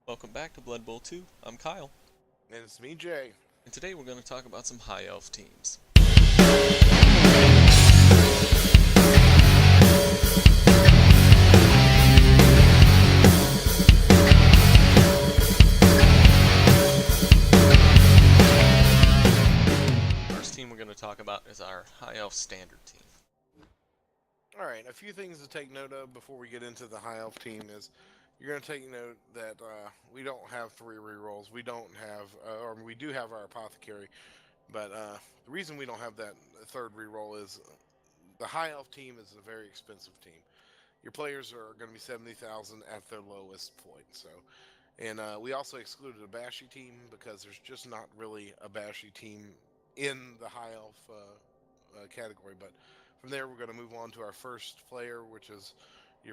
Welcome back to Blood Bowl 2. I'm Kyle, And it's me, Jay. and today we're going to talk about some high elf teams. First team we're going to talk about is our high elf standard team. All right, a few things to take note of before we get into the high elf team is you're going to take note that we don't have three rerolls. We don't have, or we do have our apothecary, but the reason we don't have that third reroll is the high elf team is a very expensive team. Your players are going to be 70,000 at their lowest point. So, and we also excluded a Bashy team because there's just not really a Bashy team in the high elf category. But from there, we're going to move on to our first player, which is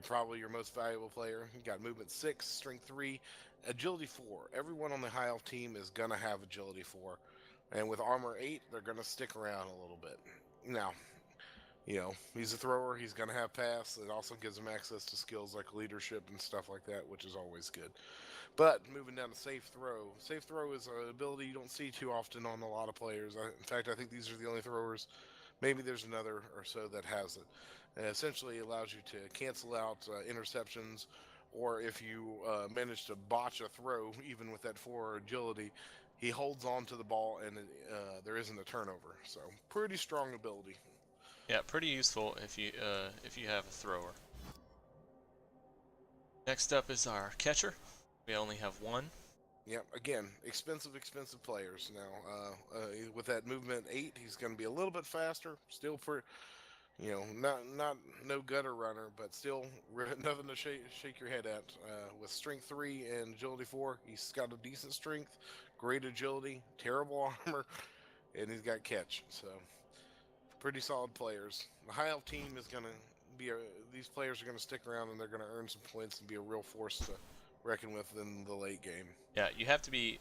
probably your most valuable player. You got movement 6, strength 3, agility 4. Everyone on the high elf team is going to have agility 4. And with armor 8, they're going to stick around a little bit. Now, he's a thrower. He's going to have pass. It also gives him access to skills like leadership and stuff like that, which is always good. But moving down to safe throw. Safe throw is an ability you don't see too often on a lot of players. In fact, I think these are the only throwers. Maybe there's another or so that has it. And essentially allows you to cancel out interceptions, or if you manage to botch a throw, even with that 4 agility, he holds on to the ball and there isn't a turnover. So pretty strong ability. Yeah, pretty useful if you have a thrower. Next up is our catcher. We only have one. Yep. Again, expensive players. Now, with that movement 8, he's going to be a little bit faster. Still pretty, not no gutter runner, but still nothing to shake your head at. With strength 3 and agility 4, he's got a decent strength, great agility, terrible armor, and he's got catch. So pretty solid players. The high elf team is going to be these players are going to stick around and they're going to earn some points and be a real force to reckon with in the late game. Yeah, you have to be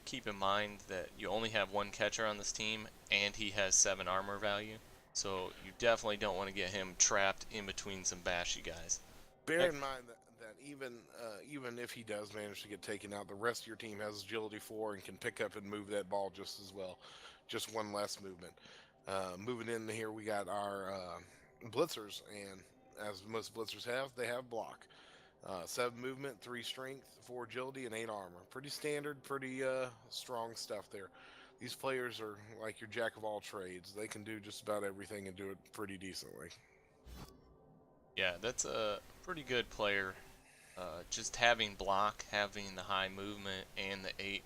keep in mind that you only have one catcher on this team, and he has 7 armor value. So you definitely don't want to get him trapped in between some bashy guys. Bear Next, in mind that even if he does manage to get taken out, the rest of your team has agility 4 and can pick up and move that ball just as well. Just one less movement. Moving in here, we got our blitzers, and as most blitzers have, they have block. 7 movement, 3 strength, 4 agility, and 8 armor. Pretty standard, pretty strong stuff there. These players are like your jack of all trades. They can do just about everything and do it pretty decently. yeah, that's a pretty good player. Just having block, having the high movement, and the 8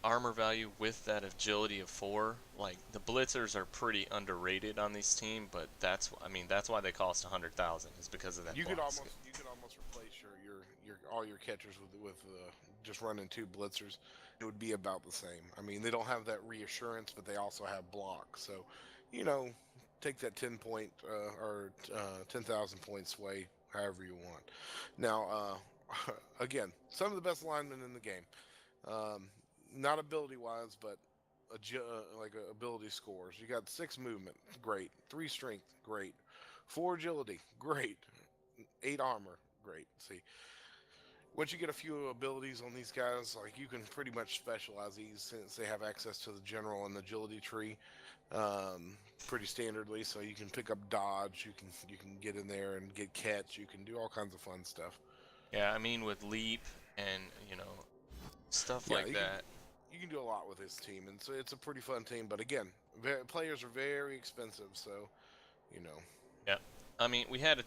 armor value with that agility of 4. Like, the blitzers are pretty underrated on this team, but that's why they cost 100,000 is because of that You could block skill. almost replace your all your catchers with just running 2 blitzers. It would be about the same. I mean, they don't have that reassurance, but they also have block. So, you know, take that 10 point or 10,000 point sway however you want. Now, again, some of the best linemen in the game. Um, Not ability wise, but ability scores. You got 6 movement, great. 3 strength, great. 4 agility, great. 8 armor, great. See, once you get a few abilities on these guys, like you can pretty much specialize these since they have access to the general and agility tree, pretty standardly. So you can pick up dodge, you can get in there and get catch. You can do all kinds of fun stuff. Yeah, I mean, with leap and, stuff Yeah, like that. you can do a lot with this team, and so it's a pretty fun team. But again, players are very expensive, so you know. Yeah. I mean, we had a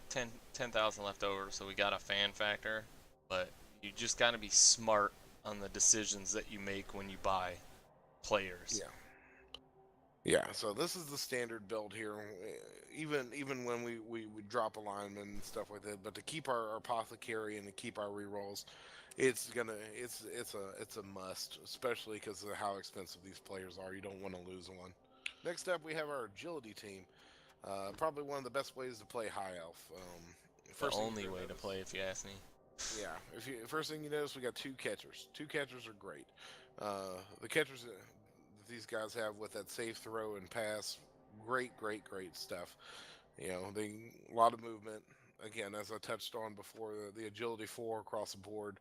10,000 left over, so we got a fan factor, but you just got to be smart on the decisions that you make when you buy players. Yeah. Yeah, so this is the standard build here. Even when we drop alignment and stuff like that, but to keep our apothecary and to keep our rerolls, it's a must, especially because of how expensive these players are. You don't want to lose one. Next up, we have our agility team. Probably one of the best ways to play high elf. The First thing only you're way gonna to notice, play, if you ask me. yeah. If you First thing you notice, we got 2 catchers. 2 catchers are great. The catchers that these guys have with that safe throw and pass, great stuff. They a lot of movement. Again, as I touched on before, the agility 4 across the board.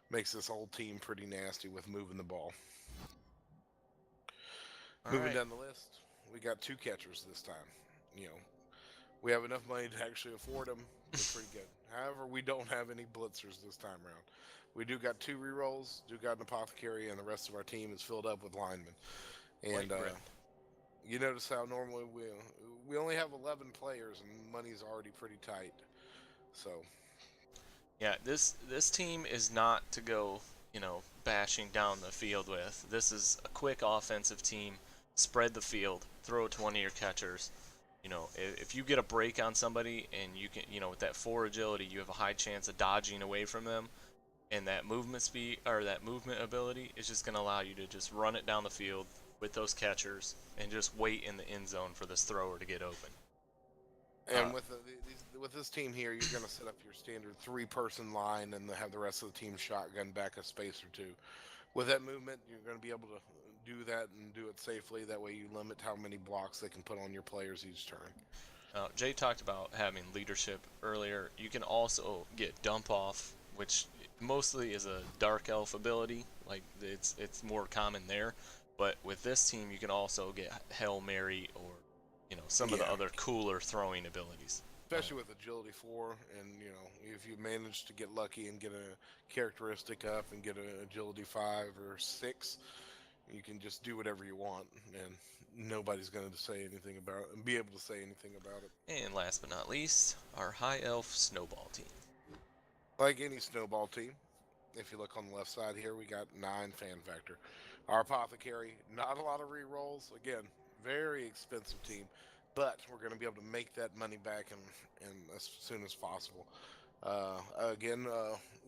makes this whole team pretty nasty with moving the ball. All Moving right. down the list, we got two catchers this time. You know, we have enough money to actually afford them. They're pretty good. However, we don't have any blitzers this time around. We do got two rerolls, do got an apothecary, and the rest of our team is filled up with linemen. And White bread. you notice how normally we only have 11 players and money's already pretty tight. So Yeah, this team is not to go, bashing down the field with. This is a quick offensive team. Spread the field, throw it to one of your catchers. If you get a break on somebody and you can, with that 4 agility, you have a high chance of dodging away from them, and that movement speed or that movement ability is just going to allow you to just run it down the field with those catchers and just wait in the end zone for this thrower to get open. and with this team here, you're going to set up your standard three-person line and have the rest of the team shotgun back a space or two. With that movement, you're going to be able to do that and do it safely. That way, you limit how many blocks they can put on your players each turn. Jay talked about having leadership earlier. You can also get dump off, which mostly is a dark elf ability. Like it's more common there. But with this team, you can also get Hail Mary or some of the Yeah, other cooler throwing abilities. especially with agility 4, and if you manage to get lucky and get a characteristic up and get an agility 5 or 6, you can just do whatever you want, and nobody's going to say anything about it and be able to say anything about it. And last but not least, our High Elf Snowball Team. Like any snowball team, if you look on the left side here, we got 9 fan factor. Our apothecary, not a lot of re-rolls. Again, very expensive team, but we're going to be able to make that money back in as soon as possible. Again,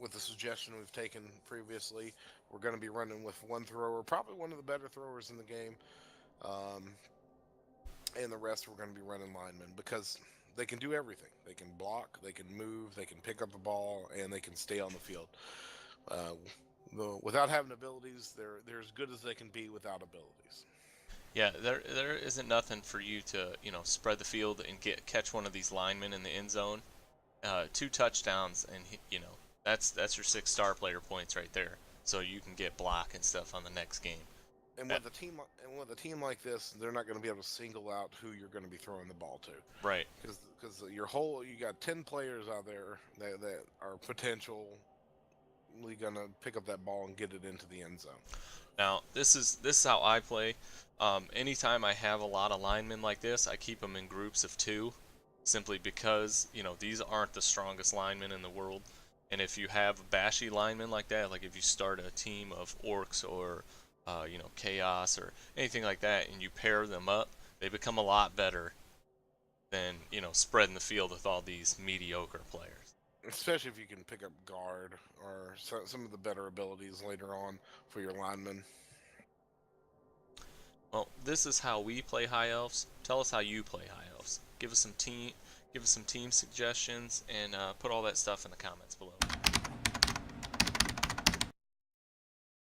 with the suggestion we've taken previously, we're going to be running with one thrower, probably one of the better throwers in the game, um, and the rest we're going to be running linemen because they can do everything. They can block, they can move, they can pick up the ball, and they can stay on the field. Uh, without having abilities, they're as good as they can be without abilities. Yeah, there isn't nothing for you to spread the field and catch one of these linemen in the end zone. 2 touchdowns, and that's your 6 star player points right there. So you can get block and stuff on the next game. And That, with a team like this, they're not going to be able to single out who you're going to be throwing the ball to, right. because you got 10 players out there that are potentially going to pick up that ball and get it into the end zone. Now this is how I play. Anytime I have a lot of linemen like this, I keep them in groups of 2, simply because these aren't the strongest linemen in the world. And if you have bashy linemen like that, like if you start a team of orcs or chaos or anything like that, and you pair them up, they become a lot better than spreading the field with all these mediocre players. Especially if you can pick up guard or some of the better abilities later on for your linemen. Well, this is how we play High Elves. Tell us how you play High Elves. Give us some team suggestions, and put all that stuff in the comments below.